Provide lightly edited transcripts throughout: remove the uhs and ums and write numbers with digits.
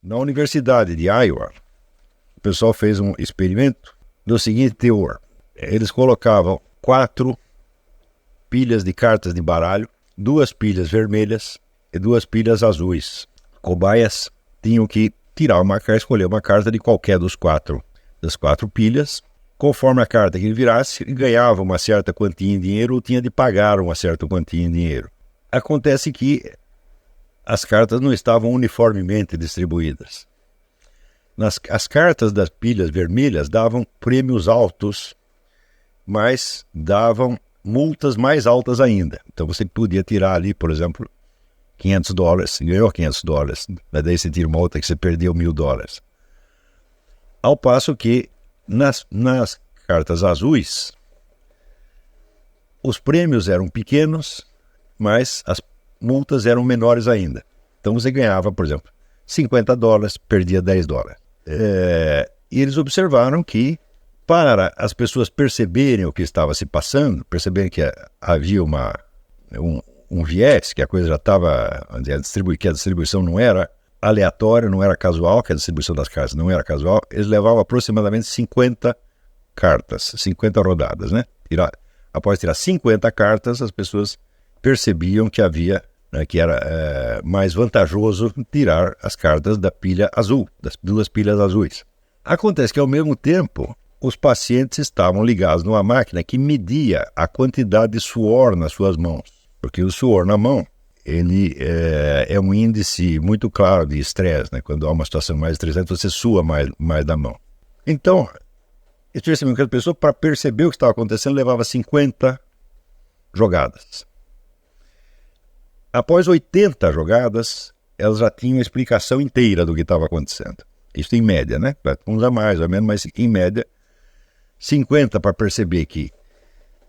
Na Universidade de Iowa, o pessoal fez um experimento do seguinte teor. Eles colocavam 4 pilhas de cartas de baralho, 2 pilhas vermelhas e 2 pilhas azuis. Cobaias tinham que tirar uma carta, escolher uma carta de qualquer das 4 pilhas. Conforme a carta que ele virasse, ele ganhava uma certa quantia em dinheiro ou tinha de pagar uma certa quantia em dinheiro. Acontece que as cartas não estavam uniformemente distribuídas. As cartas das pilhas vermelhas davam prêmios altos, mas davam multas mais altas ainda. Então você podia tirar ali, por exemplo, $500, ganhou $500, mas daí você tira uma outra que você perdeu $1.000. Ao passo que nas cartas azuis, os prêmios eram pequenos, mas as multas eram menores ainda. Então você ganhava, por exemplo, $50, perdia $10. E eles observaram que, para as pessoas perceberem o que estava se passando, perceberem que havia um viés, que a coisa já estava, que a distribuição não era aleatória, não era casual, que a distribuição das cartas não era casual, eles levavam aproximadamente 50 cartas, 50 rodadas, né? Após tirar 50 cartas, as pessoas percebiam que havia, né, que era mais vantajoso tirar as cartas da pilha azul, das 2 pilhas azuis. Acontece que, ao mesmo tempo, os pacientes estavam ligados numa máquina que media a quantidade de suor nas suas mãos, porque o suor na mão, ele é um índice muito claro de estresse, né? Quando há uma situação mais estressante, você sua mais da mão. Então, eles perceberam que a pessoa, para perceber o que estava acontecendo, levava 50 jogadas. Após 80 jogadas, elas já tinham a explicação inteira do que estava acontecendo. Isso em média, né? Uns a mais ou menos, mas em média, 50 para perceber que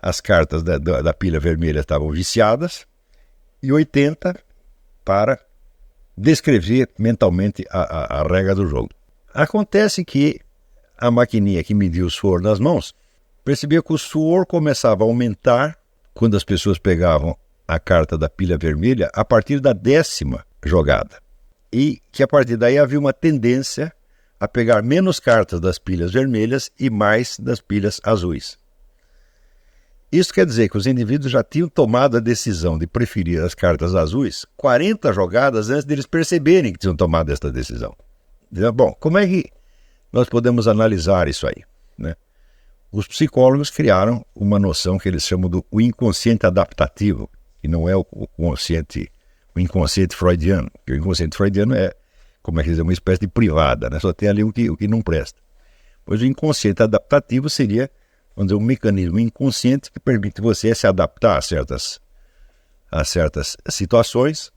as cartas da pilha vermelha estavam viciadas, e 80 para descrever mentalmente a regra do jogo. Acontece que a maquininha que mediu o suor nas mãos percebia que o suor começava a aumentar quando as pessoas pegavam a carta da pilha vermelha a partir da 10ª jogada. E que a partir daí havia uma tendência a pegar menos cartas das pilhas vermelhas e mais das pilhas azuis. Isso quer dizer que os indivíduos já tinham tomado a decisão de preferir as cartas azuis 40 jogadas antes deles perceberem que tinham tomado esta decisão. Bom, como é que nós podemos analisar isso aí, né? Os psicólogos criaram uma noção que eles chamam do inconsciente adaptativo, que não é o inconsciente freudiano. Porque o inconsciente freudiano é, como é que dizer, uma espécie de privada, né? Só tem ali o que não presta. Pois o inconsciente adaptativo seria, vamos dizer, um mecanismo inconsciente que permite você se adaptar a certas situações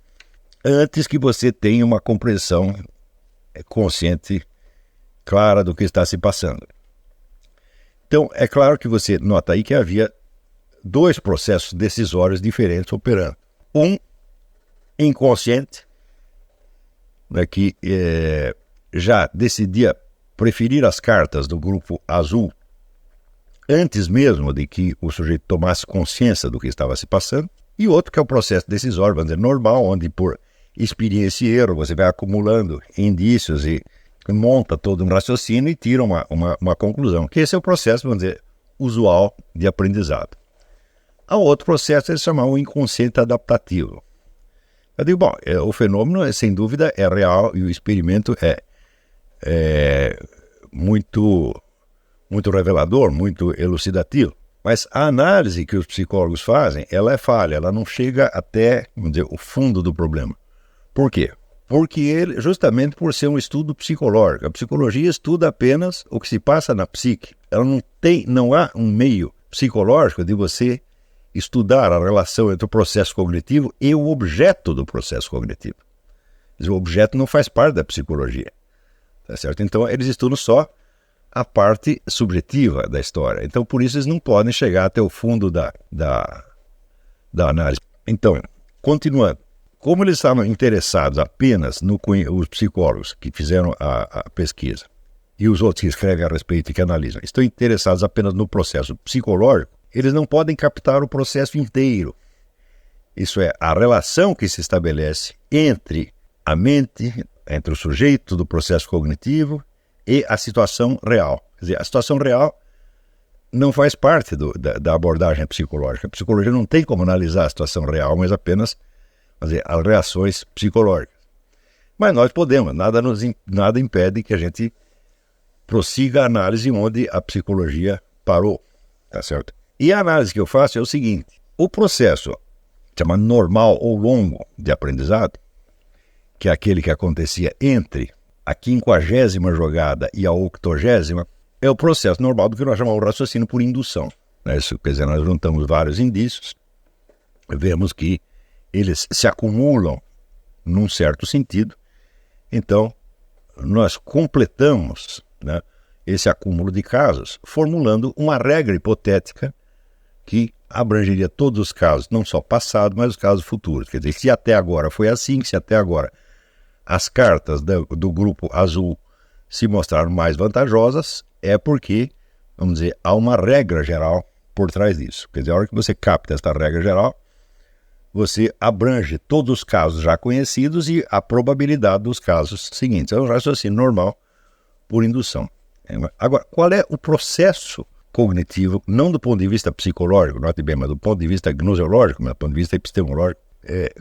antes que você tenha uma compreensão consciente clara do que está se passando. Então, é claro que você nota aí que havia 2 processos decisórios diferentes operando. Um inconsciente, né, que já decidia preferir as cartas do grupo azul antes mesmo de que o sujeito tomasse consciência do que estava se passando, e outro que é o processo decisório, vamos dizer, normal, onde por experiência e erro você vai acumulando indícios e monta todo um raciocínio e tira uma conclusão, que esse é o processo, vamos dizer, usual de aprendizado. Há outro processo, eles chamam o inconsciente adaptativo. Eu digo, bom, o fenômeno, sem dúvida, é real e o experimento é muito revelador, muito elucidativo. Mas a análise que os psicólogos fazem, ela é falha, ela não chega até, vamos dizer, o fundo do problema. Por quê? Porque justamente por ser um estudo psicológico. A psicologia estuda apenas o que se passa na psique. Ela não há um meio psicológico de você estudar a relação entre o processo cognitivo e o objeto do processo cognitivo. O objeto não faz parte da psicologia. Tá certo? Então eles estudam só a parte subjetiva da história. Então por isso eles não podem chegar até o fundo da análise. Então, continuando. Como eles estavam interessados apenas os psicólogos que fizeram a pesquisa e os outros que escrevem a respeito e que analisam, estão interessados apenas no processo psicológico, eles não podem captar o processo inteiro. Isso é, a relação que se estabelece entre a mente, entre o sujeito do processo cognitivo e a situação real. Quer dizer, a situação real não faz parte da abordagem psicológica. A psicologia não tem como analisar a situação real, mas apenas fazer as reações psicológicas. Mas nós podemos, nada impede que a gente prossiga a análise onde a psicologia parou, tá certo? E a análise que eu faço é o seguinte: o processo chama normal ou longo de aprendizado, que é aquele que acontecia entre a 50ª jogada e a 80ª, é o processo normal do que nós chamamos de raciocínio por indução. Isso, quer dizer, nós juntamos vários indícios, vemos que eles se acumulam num certo sentido, então nós completamos, né, esse acúmulo de casos formulando uma regra hipotética que abrangeria todos os casos, não só passado, mas os casos futuros. Quer dizer, se até agora foi assim, se até agora as cartas do grupo azul se mostraram mais vantajosas, é porque, vamos dizer, há uma regra geral por trás disso. Quer dizer, a hora que você capta esta regra geral, você abrange todos os casos já conhecidos e a probabilidade dos casos seguintes. É um raciocínio normal por indução. Agora, qual é o processo cognitivo, não do ponto de vista psicológico, note bem, mas do ponto de vista gnoseológico, mas do ponto de vista epistemológico,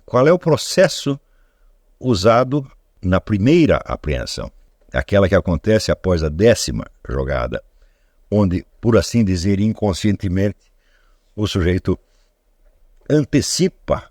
qual é o processo usado na primeira apreensão? Aquela que acontece após a 10ª jogada, onde, por assim dizer, inconscientemente, o sujeito antecipa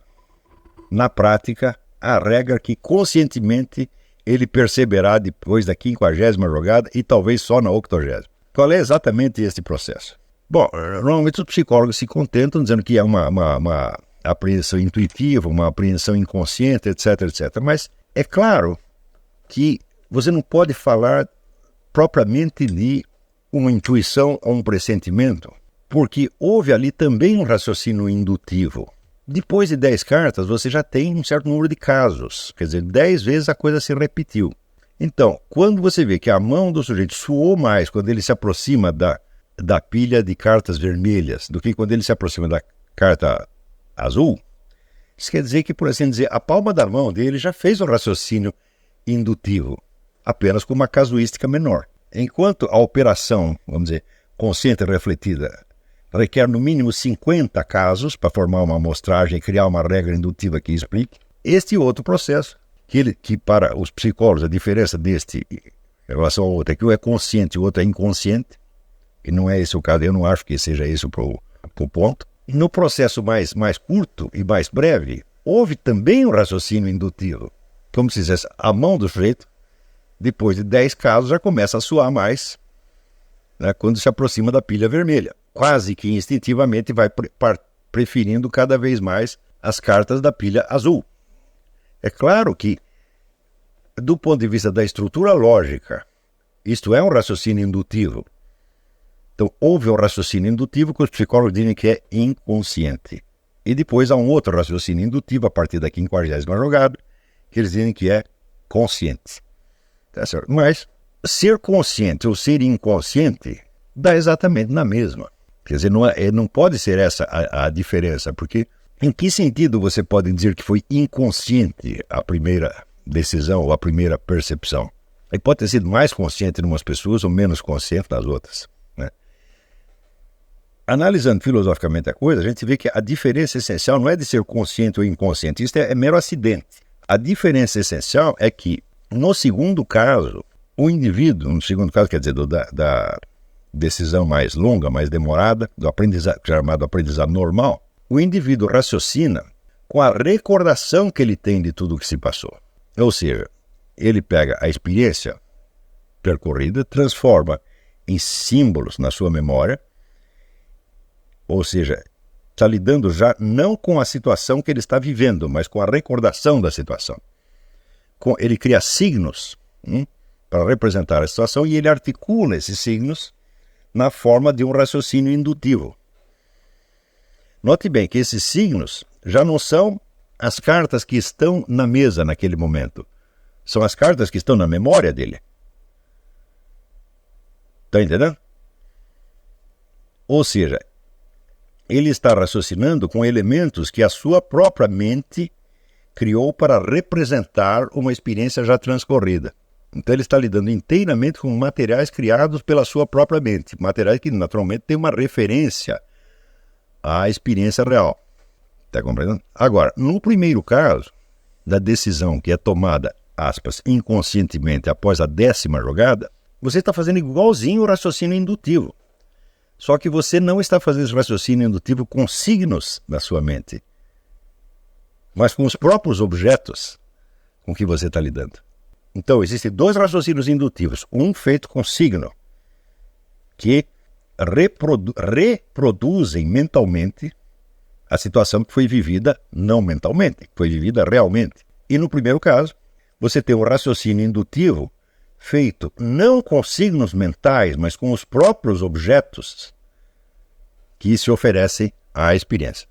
na prática a regra que conscientemente ele perceberá depois da 50ª jogada e talvez só na 80ª. Qual é exatamente este processo? Bom, normalmente os psicólogos se contentam dizendo que é uma apreensão intuitiva, uma apreensão inconsciente, etc, etc. Mas é claro que você não pode falar propriamente de uma intuição ou um pressentimento, porque houve ali também um raciocínio indutivo. Depois de 10 cartas, você já tem um certo número de casos, quer dizer, 10 vezes a coisa se repetiu. Então, quando você vê que a mão do sujeito suou mais quando ele se aproxima da pilha de cartas vermelhas do que quando ele se aproxima da carta azul, isso quer dizer que, por assim dizer, a palma da mão dele já fez um raciocínio indutivo, apenas com uma casuística menor. Enquanto a operação, vamos dizer, consciente e refletida, requer no mínimo 50 casos para formar uma amostragem e criar uma regra indutiva que explique, este outro processo, que para os psicólogos a diferença deste em relação ao outro é que um é consciente e o outro é inconsciente, e não é esse o caso, eu não acho que seja esse o ponto. No processo mais curto e mais breve, houve também um raciocínio indutivo. Como se dissesse, a mão do sujeito, depois de 10 casos, já começa a suar mais, né, quando se aproxima da pilha vermelha. Quase que instintivamente vai preferindo cada vez mais as cartas da pilha azul. É claro que, do ponto de vista da estrutura lógica, isto é um raciocínio indutivo. Então, houve um raciocínio indutivo que os psicólogos dizem que é inconsciente. E depois há um outro raciocínio indutivo, a partir da 50ª jogada, que eles dizem que é consciente. Tá certo? Mas ser consciente ou ser inconsciente dá exatamente na mesma. Quer dizer, não pode ser essa a diferença, porque em que sentido você pode dizer que foi inconsciente a primeira decisão ou a primeira percepção? Ele pode ter sido mais consciente em umas pessoas ou menos consciente nas outras, né? Analisando filosoficamente a coisa, a gente vê que a diferença essencial não é de ser consciente ou inconsciente, isso é mero acidente. A diferença essencial é que, no segundo caso, o indivíduo, no segundo caso, quer dizer, da decisão mais longa, mais demorada, do aprendizado, chamado aprendizado normal, o indivíduo raciocina com a recordação que ele tem de tudo o que se passou. Ou seja, ele pega a experiência percorrida, transforma em símbolos na sua memória, ou seja, está lidando já não com a situação que ele está vivendo, mas com a recordação da situação. Ele cria signos para representar a situação e ele articula esses signos na forma de um raciocínio indutivo. Note bem que esses signos já não são as cartas que estão na mesa naquele momento. São as cartas que estão na memória dele. Está entendendo? Ou seja, ele está raciocinando com elementos que a sua própria mente criou para representar uma experiência já transcorrida. Então ele está lidando inteiramente com materiais criados pela sua própria mente, materiais que naturalmente têm uma referência à experiência real. Está compreendendo? Agora, no primeiro caso, da decisão que é tomada, aspas, inconscientemente após a 10ª jogada, você está fazendo igualzinho o raciocínio indutivo. Só que você não está fazendo esse raciocínio indutivo com signos da sua mente, mas com os próprios objetos com que você está lidando. Então, existem 2 raciocínios indutivos. Um feito com signo, que reproduzem mentalmente a situação que foi vivida não mentalmente, que foi vivida realmente. E no primeiro caso, você tem um raciocínio indutivo feito não com signos mentais, mas com os próprios objetos que se oferecem à experiência.